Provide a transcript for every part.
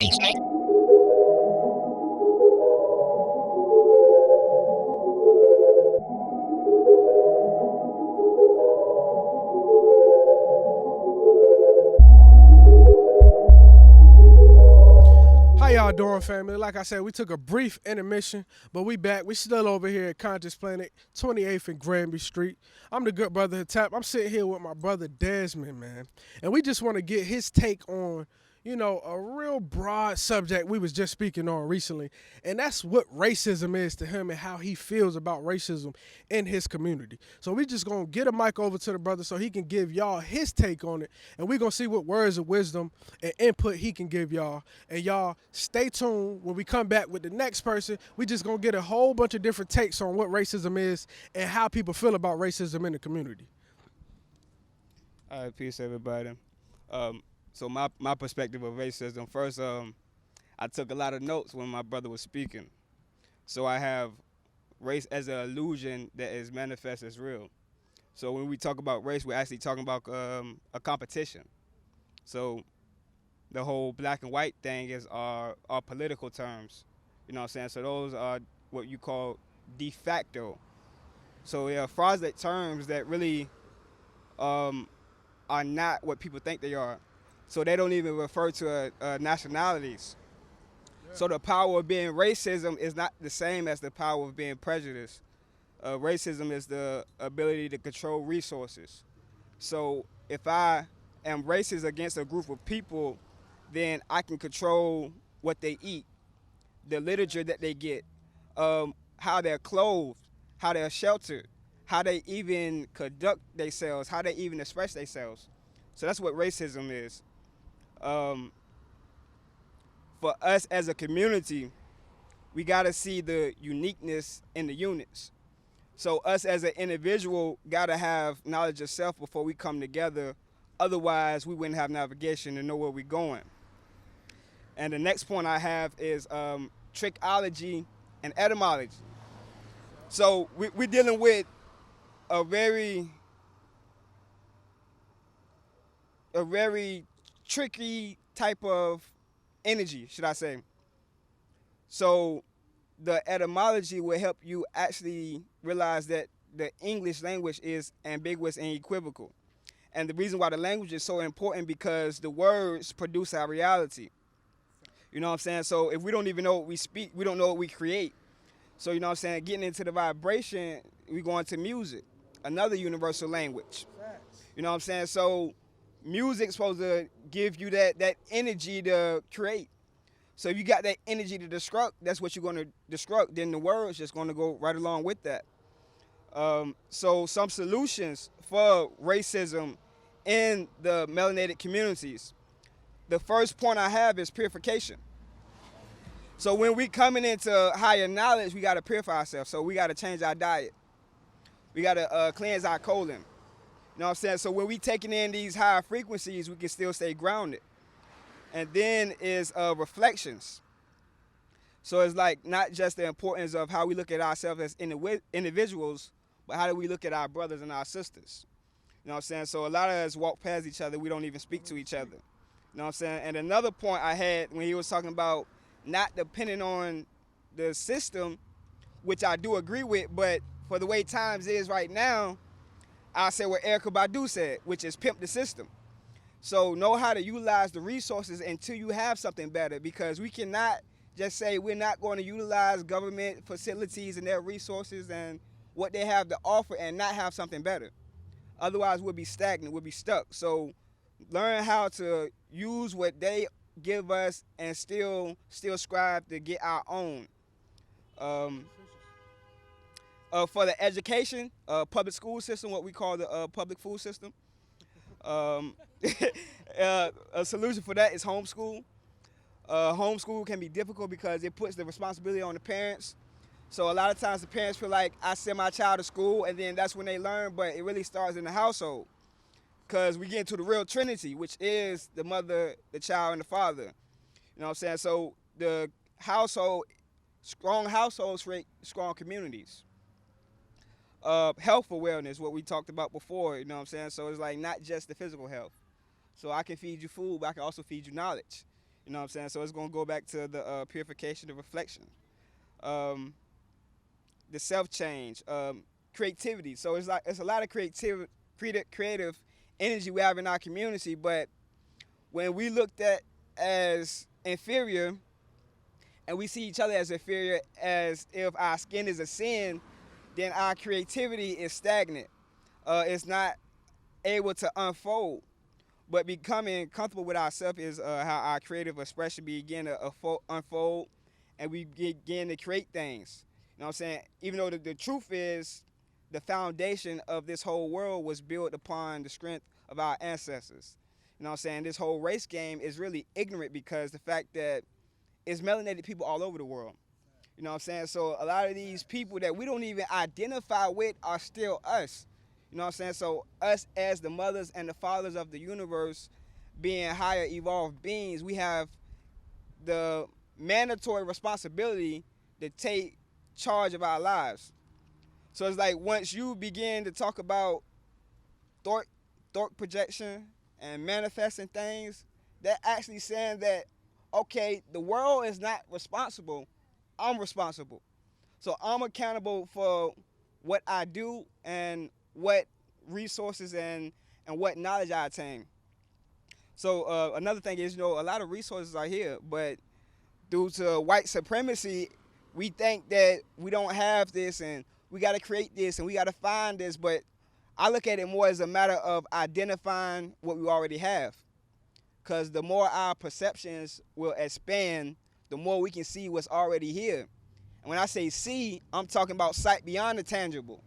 How y'all doing, family? Like I said, we took a brief intermission, but we back. We still over here at Conscious Planet, 28th and Granby Street. I'm the good brother Tap. I'm sitting here with my brother Desmond, man. And we just want to get his take on, a real broad subject we was just speaking on recently. And that's what racism is to him and how he feels about racism in his community. So we just going to get a mic over to the brother so he can give y'all his take on it. And we going to see what words of wisdom and input he can give y'all. And y'all stay tuned when we come back with the next person. We just going to get a whole bunch of different takes on what racism is and how people feel about racism in the community. All right, peace, everybody. So my perspective of racism, first, I took a lot of notes when my brother was speaking. So I have race as an illusion that is manifest as real. So when we talk about race, we're actually talking about a competition. So the whole black and white thing is our political terms. You know what I'm saying? So those are what you call de facto. So they are fraudulent terms that really are not what people think they are. So they don't even refer to nationalities. Yeah. So the power of being racism is not the same as the power of being prejudiced. Racism is the ability to control resources. So if I am racist against a group of people, then I can control what they eat, the literature that they get, how they're clothed, how they're sheltered, how they even conduct themselves, how they even express themselves. So that's what racism is. For us as a community, we got to see the uniqueness in the units. So us as an individual got to have knowledge of self before we come together. Otherwise, we wouldn't have navigation to know where we're going. And the next point I have is trickology and etymology. So we're dealing with a very tricky type of energy, should I say. So the etymology will help you actually realize that the English language is ambiguous and equivocal. And the reason why the language is so important because the words produce our reality. You know what I'm saying? So if we don't even know what we speak, we don't know what we create. So, you know what I'm saying? Getting into the vibration, we go into music, another universal language. You know what I'm saying? So music's supposed to give you that energy to create. So if you got that energy to destruct, that's what you're going to destruct. Then the word's just going to go right along with that. So some solutions for racism in the melanated communities. The first point I have is purification. So when we coming into higher knowledge, we got to purify ourselves. So we got to change our diet. We got to cleanse our colon. You know what I'm saying? So when we taking in these higher frequencies, we can still stay grounded. And then is reflections. So it's like not just the importance of how we look at ourselves as individuals, but how do we look at our brothers and our sisters? You know what I'm saying? So a lot of us walk past each other. We don't even speak to each other. You know what I'm saying? And another point I had when he was talking about not depending on the system, which I do agree with, but for the way times is right now, I say what Erykah Badu said, which is pimp the system. So know how to utilize the resources until you have something better, because we cannot just say we're not going to utilize government facilities and their resources and what they have to offer and not have something better. Otherwise, we'll be stagnant, we'll be stuck. So learn how to use what they give us and still strive to get our own. For the education, public school system, what we call the public food system. A solution for that is homeschool. Homeschool can be difficult because it puts the responsibility on the parents. So a lot of times the parents feel like I send my child to school and then that's when they learn, but it really starts in the household. Because we get into the real trinity, which is the mother, the child, and the father. You know what I'm saying? So the household, strong households create strong communities. Health awareness, what we talked about before, you know what I'm saying? So it's like not just the physical health. So I can feed you food, but I can also feed you knowledge. You You know what I'm saying? So it's gonna go back to the purification, the reflection, um, the self change, creativity. So it's a lot of creative energy we have in our community. But when we looked at as inferior, and we see each other as inferior, as if our skin is a sin, then our creativity is stagnant. It's not able to unfold. But becoming comfortable with ourselves is how our creative expression begin to unfold, and we begin to create things. You know what I'm saying? Even though the truth is, the foundation of this whole world was built upon the strength of our ancestors. You know what I'm saying? This whole race game is really ignorant because the fact that it's melanated people all over the world. You know what I'm saying? So a lot of these people that we don't even identify with are still us. You know what I'm saying? So us as the mothers and the fathers of the universe, being higher evolved beings, we have the mandatory responsibility to take charge of our lives. So it's like once you begin to talk about thought projection and manifesting things, that actually saying that, okay, the world is not responsible, I'm responsible. So I'm accountable for what I do and what resources and what knowledge I attain. So another thing is, a lot of resources are here, but due to white supremacy, we think that we don't have this and we got to create this and we got to find this. But I look at it more as a matter of identifying what we already have. Because the more our perceptions will expand, the more we can see what's already here. And when I say see, I'm talking about sight beyond the tangible.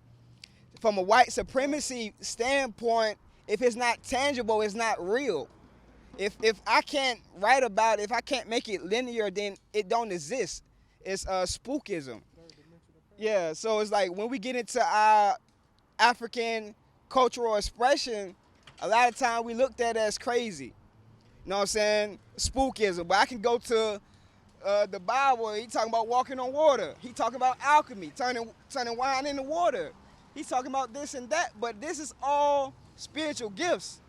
From a white supremacy standpoint, if it's not tangible, it's not real. If I can't write about it, if I can't make it linear, then it don't exist. It's spookism. Yeah, so it's like when we get into our African cultural expression, a lot of time we looked at it as crazy. You know what I'm saying? Spookism. But I can go to the Bible. He talking about walking on water. He talking about alchemy, turning wine into water. He's talking about this and that. But this is all spiritual gifts.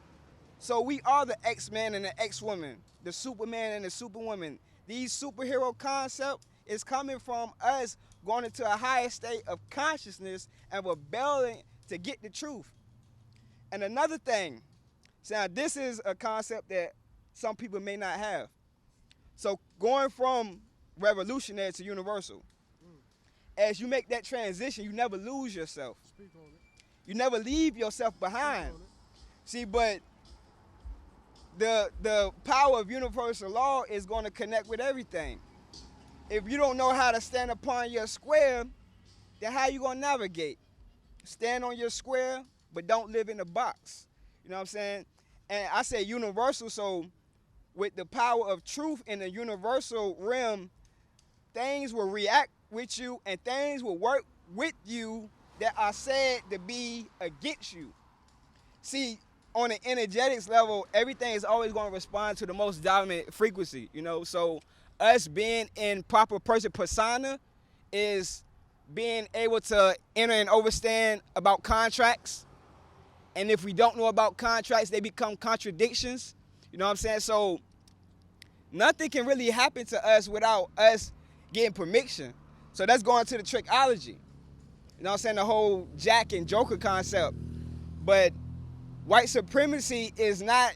So we are the X-Men and the X-Woman, the Superman and the Superwoman. These superhero concept is coming from us going into a higher state of consciousness and rebelling to get the truth. And another thing, so this is a concept that some people may not have. So going from revolutionary to universal, as you make that transition, you never lose yourself. You never leave yourself behind. See, but the power of universal law is going to connect with everything. If you don't know how to stand upon your square, then how you going to navigate? Stand on your square, but don't live in a box. You know what I'm saying? And I say universal, so with the power of truth in the universal realm, things will react with you and things will work with you that are said to be against you. See, on an energetics level, everything is always going to respond to the most dominant frequency, So us being in proper person persona is being able to enter and understand about contracts. And if we don't know about contracts, they become contradictions. You know what I'm saying? So nothing can really happen to us without us getting permission. So that's going to the trickology. You know what I'm saying? The whole Jack and Joker concept. But white supremacy is not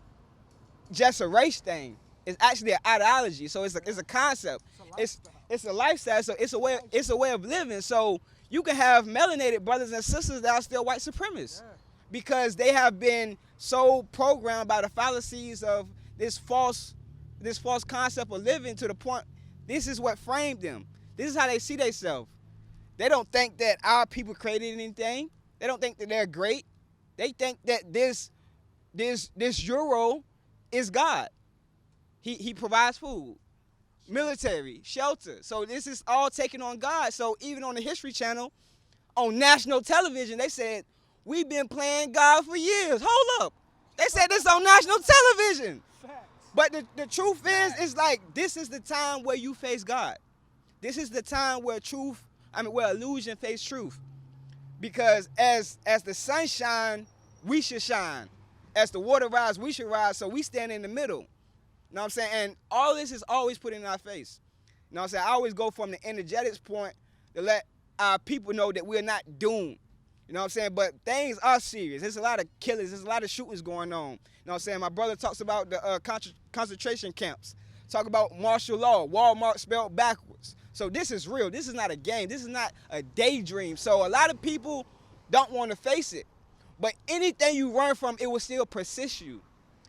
just a race thing. It's actually an ideology. So it's a concept. It's a lifestyle. So it's a way of living. So you can have melanated brothers and sisters that are still white supremacists because they have been so programmed by the fallacies of this false concept of living to the point. This is what framed them. This is how they see themselves. They don't think that our people created anything. They don't think that they're great. They think that this Euro is God. He provides food, military, shelter. So this is all taken on God. So even on the History Channel, on national television, they said, we've been playing God for years. Hold up. They said this on national television. But the truth is, it's like, this is the time where you face God. This is the time where where illusion face truth. Because as the sun shines, we should shine. As the water rise, we should rise. So we stand in the middle. You know what I'm saying? And all this is always put in our face. You know what I'm saying? I always go from the energetics point to let our people know that we're not doomed. You know what I'm saying? But things are serious. There's a lot of killings. There's a lot of shootings going on. You know what I'm saying? My brother talks about the concentration camps. Talk about martial law. Walmart spelled backwards. So this is real. This is not a game. This is not a daydream. So a lot of people don't want to face it. But anything you run from, it will still persist you.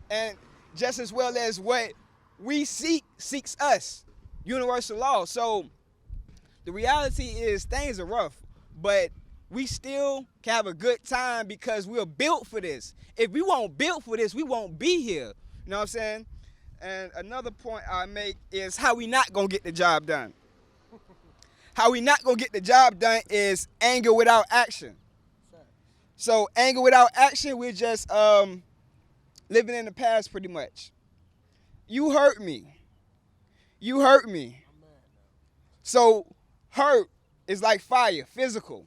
And just as well as what we seeks us. Universal law. So the reality is things are rough. But we still can have a good time because we were built for this. If we weren't built for this, we won't be here. You know what I'm saying? And another point I make is how we not going to get the job done. How we not going to get the job done is anger without action. So anger without action, we're just living in the past pretty much. You hurt me. You hurt me. So hurt is like fire, physical.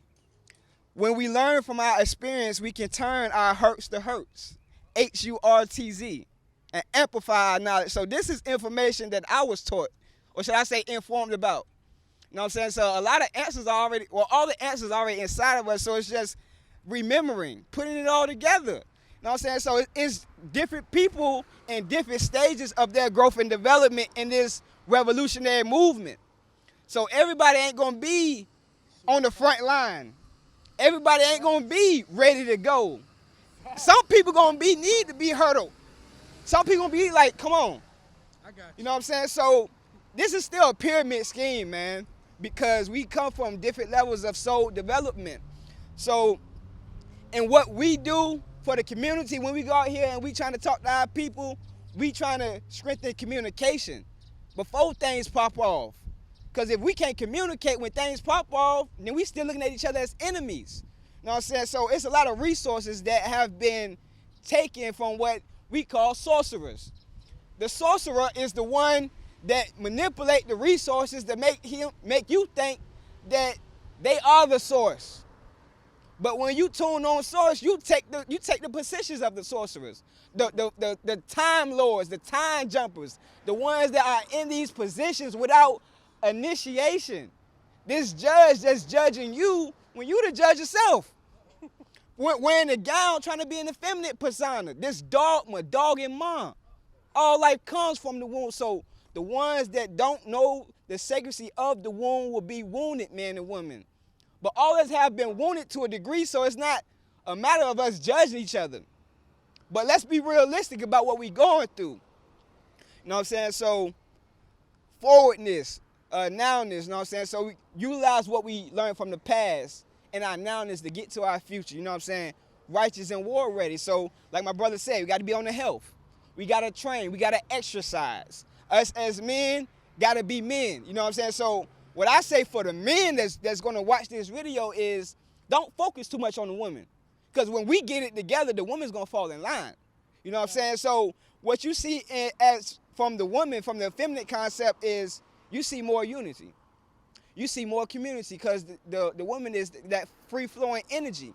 When we learn from our experience, we can turn our hurts to hurts, HURTZ, and amplify our knowledge. So this is information that I was taught, or should I say informed about. You know what I'm saying? So a lot of answers are already, well, all the answers are already inside of us, so it's just remembering, putting it all together. You know what I'm saying? So it's different people in different stages of their growth and development in this revolutionary movement. So everybody ain't going to be on the front line. Everybody ain't gonna be ready to go. Some people gonna need to be hurdled. Some people gonna be like, come on. I got you. You know what I'm saying? So this is still a pyramid scheme, man, because we come from different levels of soul development. So, and what we do for the community when we go out here and we trying to talk to our people, we trying to strengthen communication before things pop off. Because if we can't communicate when things pop off, then we still looking at each other as enemies. You know what I'm saying? So it's a lot of resources that have been taken from what we call sorcerers. The sorcerer is the one that manipulate the resources to make you think that they are the source. But when you tune on source, you take the positions of the sorcerers, the time lords, the time jumpers, the ones that are in these positions without initiation. This judge that's judging you when you the judge yourself. Wearing a gown, trying to be an effeminate persona. This dogma, dog and mom. All life comes from the womb. So the ones that don't know the sacredcy of the womb will be wounded, men and women. But all of us have been wounded to a degree, so it's not a matter of us judging each other. But let's be realistic about what we're going through. You know what I'm saying? So forwardness, nowness, you know what I'm saying? So we utilize what we learned from the past and our nowness to get to our future, you know what I'm saying? Righteous and war ready. So like my brother said, we got to be on the health. We got to train. We got to exercise. Us as men got to be men, you know what I'm saying? So what I say for the men that's going to watch this video is don't focus too much on the women. Because when we get it together, the woman's going to fall in line. You know what I'm saying? So what you see as from the woman, from the feminine concept is you see more unity. You see more community because the woman is that free-flowing energy,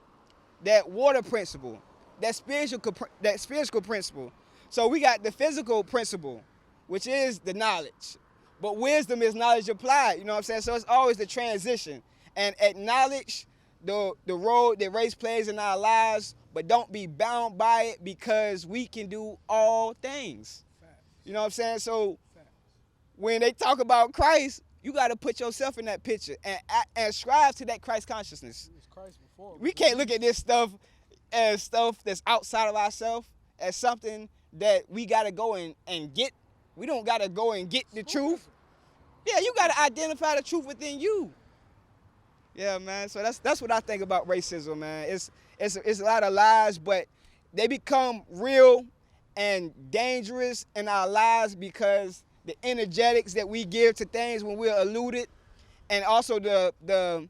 that water principle, that spiritual principle. So we got the physical principle, which is the knowledge. But wisdom is knowledge applied, you know what I'm saying? So it's always the transition. And acknowledge the role that race plays in our lives, but don't be bound by it because we can do all things. You know what I'm saying? So when they talk about Christ, you got to put yourself in that picture and strive to that Christ consciousness. We can't look at this stuff as stuff that's outside of ourselves, as something that we got to go and get. We don't got to go and get the truth. Yeah, you got to identify the truth within you. Yeah, man. So that's what I think about racism, man. It's a lot of lies, but they become real and dangerous in our lives because the energetics that we give to things when we're eluded, and also the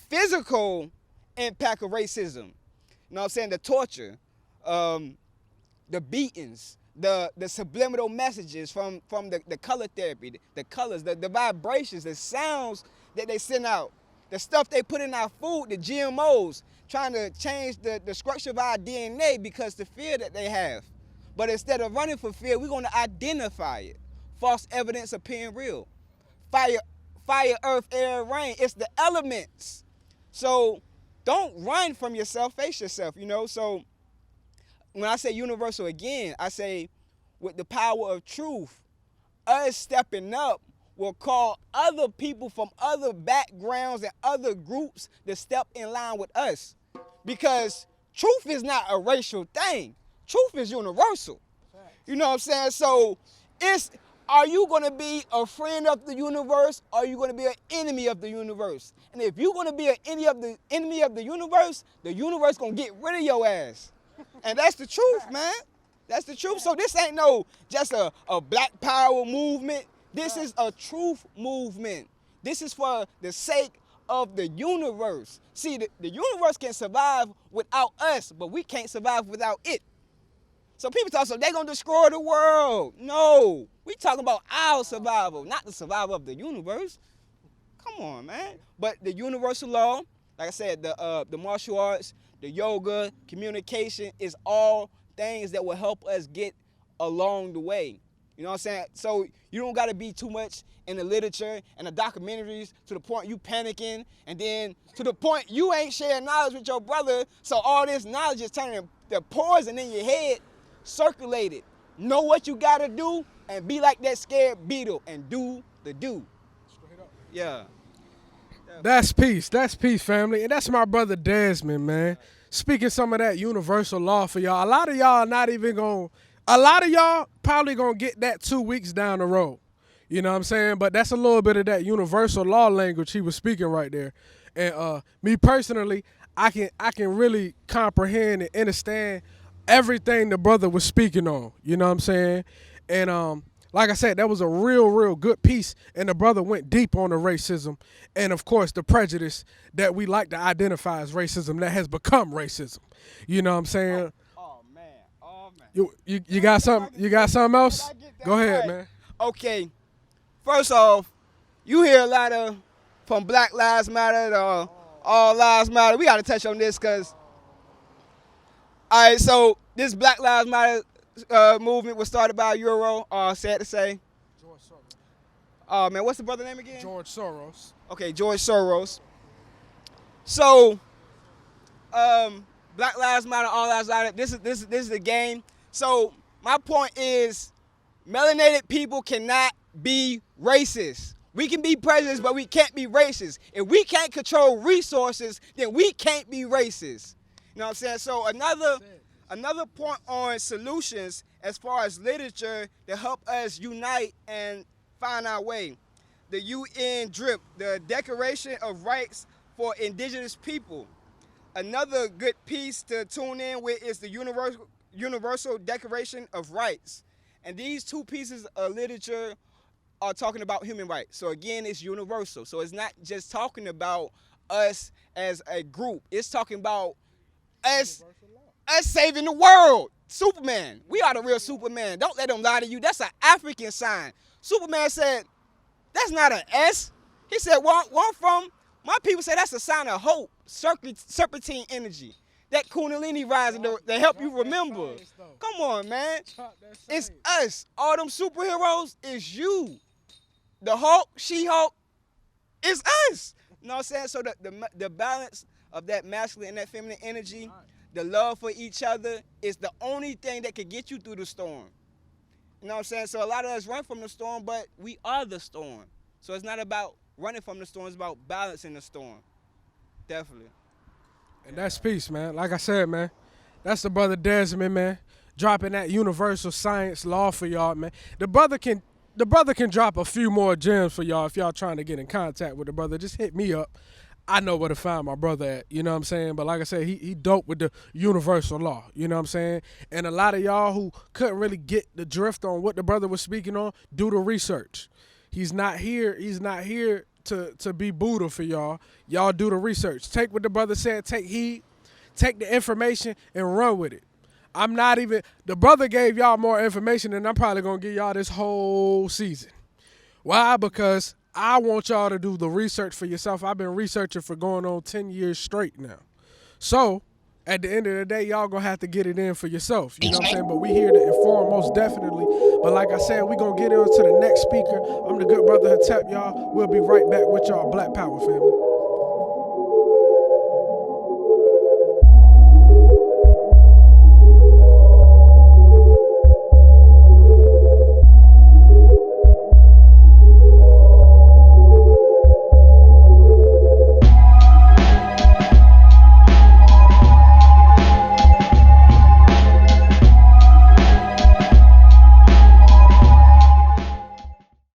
physical impact of racism. You know what I'm saying? The torture, the beatings, the subliminal messages from the color therapy, the colors, the vibrations, the sounds that they send out, the stuff they put in our food, the GMOs, trying to change the structure of our DNA because the fear that they have. But instead of running for fear, we're going to identify it. False evidence appearing real. Fire, fire, earth, air, rain. It's the elements. So don't run from yourself. Face yourself, you know. So when I say universal again, I say with the power of truth, us stepping up will call other people from other backgrounds and other groups to step in line with us. Because truth is not a racial thing. Truth is universal. You know what I'm saying? So are you going to be a friend of the universe, or are you going to be an enemy of the universe? And if you're going to be an enemy of the universe going to get rid of your ass. And that's the truth, man. That's the truth. So this ain't no just a black power movement. This is a truth movement. This is for the sake of the universe. See, the universe can survive without us, but we can't survive without it. So people talk, so they're going to destroy the world. No, we talking about our survival, not the survival of the universe. Come on, man. But the universal law, like I said, the martial arts, the yoga, communication is all things that will help us get along the way. You know what I'm saying? So you don't got to be too much in the literature and the documentaries to the point you panicking, and then to the point you ain't sharing knowledge with your brother, so all this knowledge is turning the poison in your head. Circulate it. Know what you got to do, and be like that scared beetle and do the do. Yeah. That's peace, family. And that's my brother Desmond, man. Speaking some of that universal law for y'all. A lot of y'all probably gonna get that 2 weeks down the road. You know what I'm saying? But that's a little bit of that universal law language he was speaking right there. And me personally, I can really comprehend and understand everything the brother was speaking on. You know what I'm saying? And like I said, that was a real good piece, and the brother went deep on the racism and, of course, the prejudice that we like to identify as racism that has become racism. You know what I'm saying? Oh man. You got something? You got something else? Go ahead, man. Okay. First off, you hear a lot of from Black Lives Matter to All Lives Matter. We got to touch on this because, all right, so this Black Lives Matter movement was started by a Euro, sad to say. George Soros. Oh, man, what's the brother name again? George Soros. Okay, George Soros. So, Black Lives Matter, All Lives Matter, this is the game. So, my point is, melanated people cannot be racist. We can be prejudiced, but we can't be racist. If we can't control resources, then we can't be racist. You know what I'm saying? So another point on solutions as far as literature to help us unite and find our way. The UN DRIP, the Declaration of Rights for Indigenous People. Another good piece to tune in with is the Universal Declaration of Rights. And these two pieces of literature are talking about human rights. So again, it's universal. So it's not just talking about us as a group. It's talking about us saving the world. Superman. We are the real Superman. Don't let them lie to you. That's an African sign. Superman said, that's not an S. He said, one from, my people say that's a sign of hope. Serpentine energy. That Kundalini rising to help you remember. Come on, man. It's us. All them superheroes is you. The Hulk, She-Hulk, is us. You know what I'm saying? So the balance of that masculine and that feminine energy, the love for each other is the only thing that can get you through the storm. You know what I'm saying? So a lot of us run from the storm, but we are the storm. So it's not about running from the storm, it's about balancing the storm. Definitely. And that's peace, man. Like I said, man, that's the brother Desmond, man, dropping that universal science law for y'all, man. The brother can drop a few more gems for y'all if y'all trying to get in contact with the brother. Just hit me up. I know where to find my brother at, you know what I'm saying? But like I said, he dope with the universal law, you know what I'm saying? And a lot of y'all who couldn't really get the drift on what the brother was speaking on, do the research. He's not here to be Buddha for y'all. Y'all do the research. Take what the brother said, take heed, take the information and run with it. The brother gave y'all more information than I'm probably going to give y'all this whole season. Why? Because I want y'all to do the research for yourself. I've been researching for going on 10 years straight now. So At the end of the day, y'all gonna have to get it in for yourself. You know what I'm saying? But we here to inform most definitely. But like I said, we gonna get into the next speaker. I'm the good brother Hatep, y'all. We'll be right back with y'all. Black Power family.